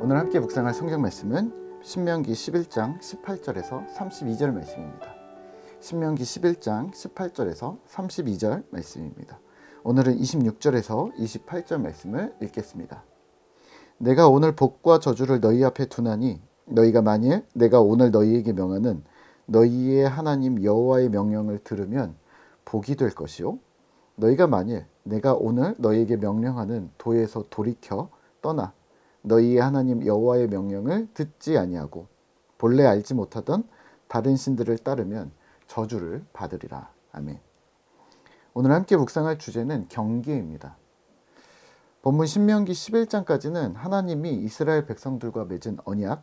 오늘 함께 묵상할 성경 말씀은 신명기 11장 18절에서 32절 말씀입니다. 신명기 11장 18절에서 32절 말씀입니다. 오늘은 26절에서 28절 말씀을 읽겠습니다. 내가 오늘 복과 저주를 너희 앞에 두나니 너희가 만일 내가 오늘 너희에게 명하는 너희의 하나님 여호와의 명령을 들으면 복이 될 것이요 너희가 만일 내가 오늘 너희에게 명령하는 도에서 돌이켜 떠나 너희의 하나님 여호와의 명령을 듣지 아니하고 본래 알지 못하던 다른 신들을 따르면 저주를 받으리라. 아멘. 오늘 함께 묵상할 주제는 경계입니다. 본문 신명기 11장까지는 하나님이 이스라엘 백성들과 맺은 언약,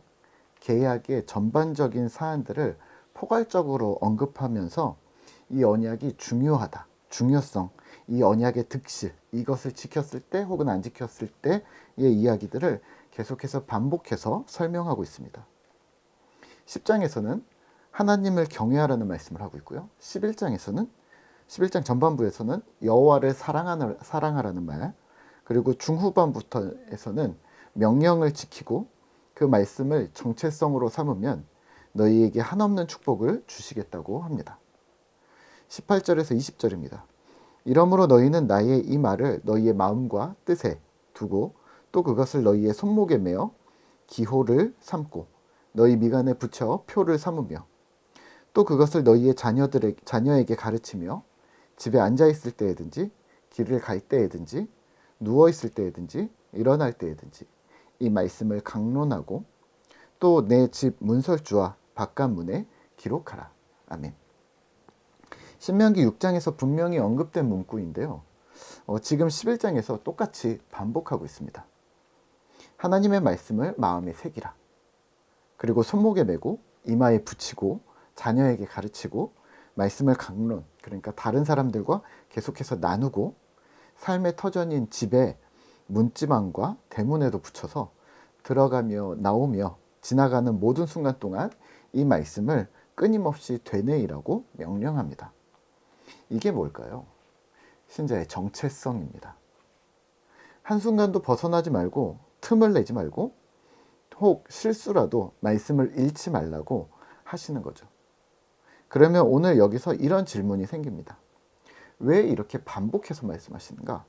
계약의 전반적인 사안들을 포괄적으로 언급하면서 이 언약이 중요하다, 중요성, 이 언약의 득실, 이것을 지켰을 때 혹은 안 지켰을 때의 이야기들을 계속해서 반복해서 설명하고 있습니다. 10장에서는 하나님을 경외하라는 말씀을 하고 있고요. 11장 전반부에서는 여호와를 사랑하라는 말, 그리고 중후반부터에서는 명령을 지키고 그 말씀을 정체성으로 삼으면 너희에게 한없는 축복을 주시겠다고 합니다. 18절에서 20절입니다. 이러므로 너희는 나의 이 말을 너희의 마음과 뜻에 두고 또 그것을 너희의 손목에 매어 기호를 삼고 너희 미간에 붙여 표를 삼으며 또 그것을 너희의 자녀에게 가르치며 집에 앉아있을 때에든지 길을 갈 때에든지 누워있을 때에든지 일어날 때에든지 이 말씀을 강론하고 또 내 집 문설주와 바깥문에 기록하라. 아멘. 신명기 6장에서 분명히 언급된 문구인데요. 지금 11장에서 똑같이 반복하고 있습니다. 하나님의 말씀을 마음에 새기라. 그리고 손목에 메고 이마에 붙이고 자녀에게 가르치고 말씀을 강론, 그러니까 다른 사람들과 계속해서 나누고 삶의 터전인 집에 문지방과 대문에도 붙여서 들어가며 나오며 지나가는 모든 순간 동안 이 말씀을 끊임없이 되뇌이라고 명령합니다. 이게 뭘까요? 신자의 정체성입니다. 한순간도 벗어나지 말고 틈을 내지 말고 혹 실수라도 말씀을 잃지 말라고 하시는 거죠. 그러면 오늘 여기서 이런 질문이 생깁니다. 왜 이렇게 반복해서 말씀하시는가?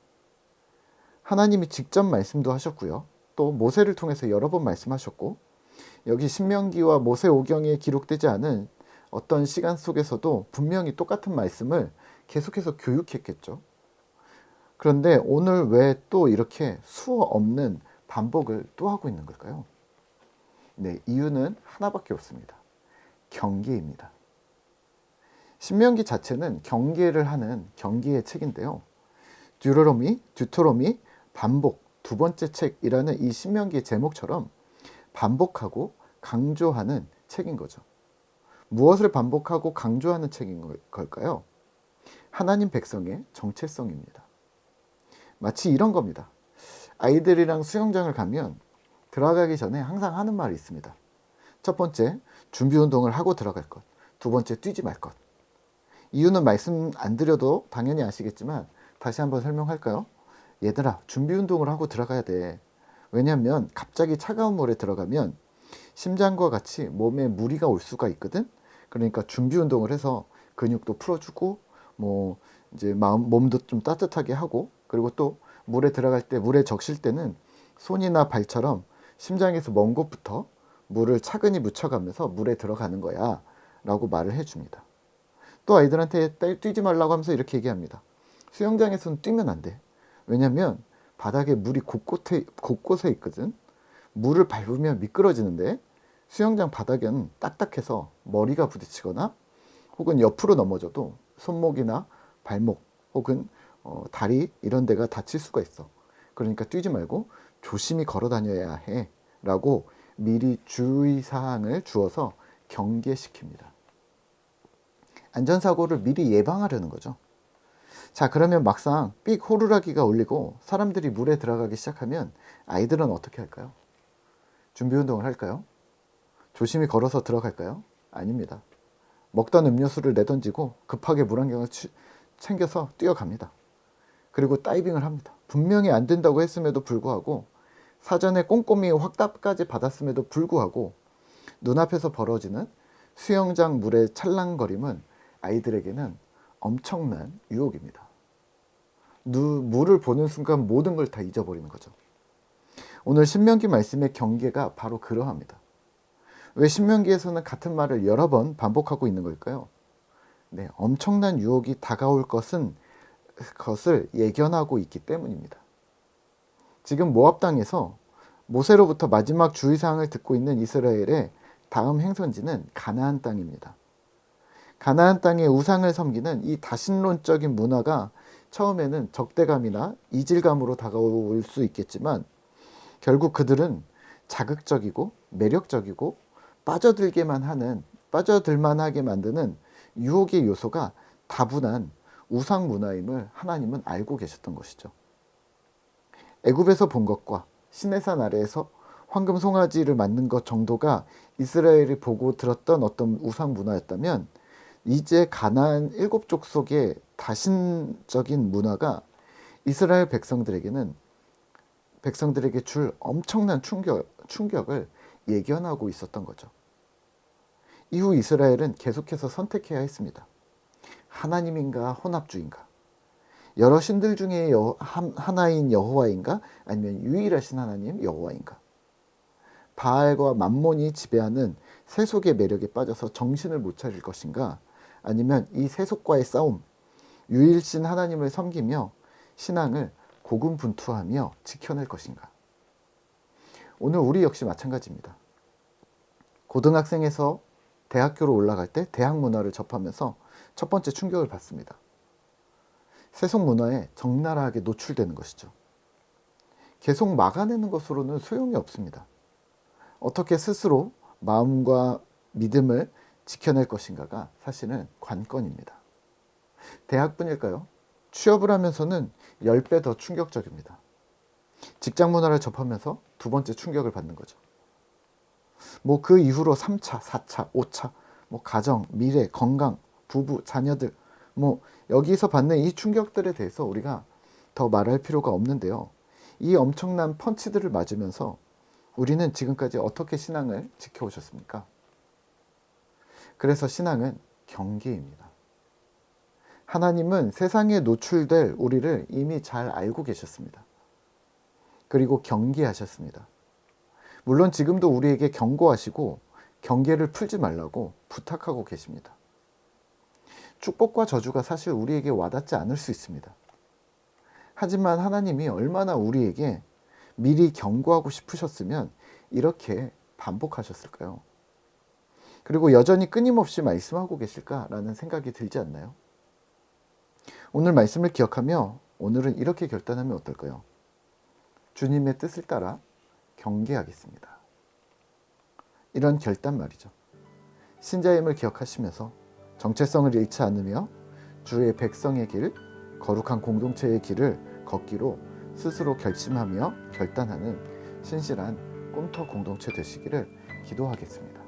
하나님이 직접 말씀도 하셨고요. 또 모세를 통해서 여러 번 말씀하셨고 여기 신명기와 모세오경에 기록되지 않은 어떤 시간 속에서도 분명히 똑같은 말씀을 계속해서 교육했겠죠. 그런데 오늘 왜 또 이렇게 수어 없는 반복을 또 하고 있는 걸까요? 네, 이유는 하나밖에 없습니다. 경계입니다. 신명기 자체는 경계를 하는 경계의 책인데요. 듀토로미, 반복, 두 번째 책이라는 이 신명기 제목처럼 반복하고 강조하는 책인 거죠. 무엇을 반복하고 강조하는 책인 걸까요? 하나님 백성의 정체성입니다. 마치 이런 겁니다. 아이들이랑 수영장을 가면 들어가기 전에 항상 하는 말이 있습니다. 첫 번째, 준비 운동을 하고 들어갈 것. 두 번째, 뛰지 말 것. 이유는 말씀 안 드려도 당연히 아시겠지만 다시 한번 설명할까요? 얘들아, 준비 운동을 하고 들어가야 돼. 왜냐하면 갑자기 차가운 물에 들어가면 심장과 같이 몸에 무리가 올 수가 있거든. 그러니까 준비 운동을 해서 근육도 풀어주고 이제 몸도 좀 따뜻하게 하고 그리고 또 물에 들어갈 때 물에 적실 때는 손이나 발처럼 심장에서 먼 곳부터 물을 차근히 묻혀가면서 물에 들어가는 거야 라고 말을 해줍니다. 또 아이들한테 뛰지 말라고 하면서 이렇게 얘기합니다. 수영장에서는 뛰면 안 돼. 왜냐면 바닥에 물이 곳곳에 있거든. 물을 밟으면 미끄러지는데 수영장 바닥은 딱딱해서 머리가 부딪히거나 혹은 옆으로 넘어져도 손목이나 발목 혹은 다리 이런 데가 다칠 수가 있어. 그러니까 뛰지 말고 조심히 걸어 다녀야 해 라고 미리 주의사항을 주어서 경계시킵니다. 안전사고를 미리 예방하려는 거죠. 자, 그러면 막상 삑 호루라기가 울리고 사람들이 물에 들어가기 시작하면 아이들은 어떻게 할까요? 준비 운동을 할까요? 조심히 걸어서 들어갈까요? 아닙니다. 먹던 음료수를 내던지고 급하게 물 한 병을 챙겨서 뛰어갑니다. 그리고 다이빙을 합니다. 분명히 안 된다고 했음에도 불구하고 사전에 꼼꼼히 확답까지 받았음에도 불구하고 눈앞에서 벌어지는 수영장 물의 찰랑거림은 아이들에게는 엄청난 유혹입니다. 물을 보는 순간 모든 걸 다 잊어버리는 거죠. 오늘 신명기 말씀의 경계가 바로 그러합니다. 왜 신명기에서는 같은 말을 여러 번 반복하고 있는 걸까요? 네, 엄청난 유혹이 다가올 것을 예견하고 있기 때문입니다. 지금 모압 땅에서 모세로부터 마지막 주의사항을 듣고 있는 이스라엘의 다음 행선지는 가나안 땅입니다. 가나안 땅의 우상을 섬기는 이 다신론적인 문화가 처음에는 적대감이나 이질감으로 다가올 수 있겠지만 결국 그들은 자극적이고 매력적이고 빠져들만 하게 만드는 유혹의 요소가 다분한 우상 문화임을 하나님은 알고 계셨던 것이죠. 애굽에서 본 것과 시내산 아래에서 황금 송아지를 만든 것 정도가 이스라엘이 보고 들었던 어떤 우상 문화였다면 이제 가나안 7족속의 다신적인 문화가 이스라엘 백성들에게 줄 엄청난 충격을 예견하고 있었던 거죠. 이후 이스라엘은 계속해서 선택해야 했습니다. 하나님인가 혼합주의인가? 여러 신들 중에 하나인 여호와인가? 아니면 유일하신 하나님 여호와인가? 바알과 맘몬이 지배하는 세속의 매력에 빠져서 정신을 못 차릴 것인가? 아니면 이 세속과의 싸움, 유일신 하나님을 섬기며 신앙을 고군분투하며 지켜낼 것인가? 오늘 우리 역시 마찬가지입니다. 고등학생에서 대학교로 올라갈 때 대학 문화를 접하면서 첫 번째 충격을 받습니다. 세속 문화에 적나라하게 노출되는 것이죠. 계속 막아내는 것으로는 소용이 없습니다. 어떻게 스스로 마음과 믿음을 지켜낼 것인가가 사실은 관건입니다. 대학뿐일까요? 취업을 하면서는 10배 더 충격적입니다. 직장 문화를 접하면서 두 번째 충격을 받는 거죠. 그 이후로 3차, 4차, 5차, 가정, 미래, 건강, 부부, 자녀들, 여기서 받는 이 충격들에 대해서 우리가 더 말할 필요가 없는데요. 이 엄청난 펀치들을 맞으면서 우리는 지금까지 어떻게 신앙을 지켜오셨습니까? 그래서 신앙은 경계입니다. 하나님은 세상에 노출될 우리를 이미 잘 알고 계셨습니다. 그리고 경계하셨습니다. 물론 지금도 우리에게 경고하시고 경계를 풀지 말라고 부탁하고 계십니다. 축복과 저주가 사실 우리에게 와닿지 않을 수 있습니다. 하지만 하나님이 얼마나 우리에게 미리 경고하고 싶으셨으면 이렇게 반복하셨을까요? 그리고 여전히 끊임없이 말씀하고 계실까라는 생각이 들지 않나요? 오늘 말씀을 기억하며 오늘은 이렇게 결단하면 어떨까요? 주님의 뜻을 따라 경계하겠습니다. 이런 결단 말이죠. 신자임을 기억하시면서 정체성을 잃지 않으며 주의 백성의 길, 거룩한 공동체의 길을 걷기로 스스로 결심하며 결단하는 신실한 꿈터 공동체 되시기를 기도하겠습니다.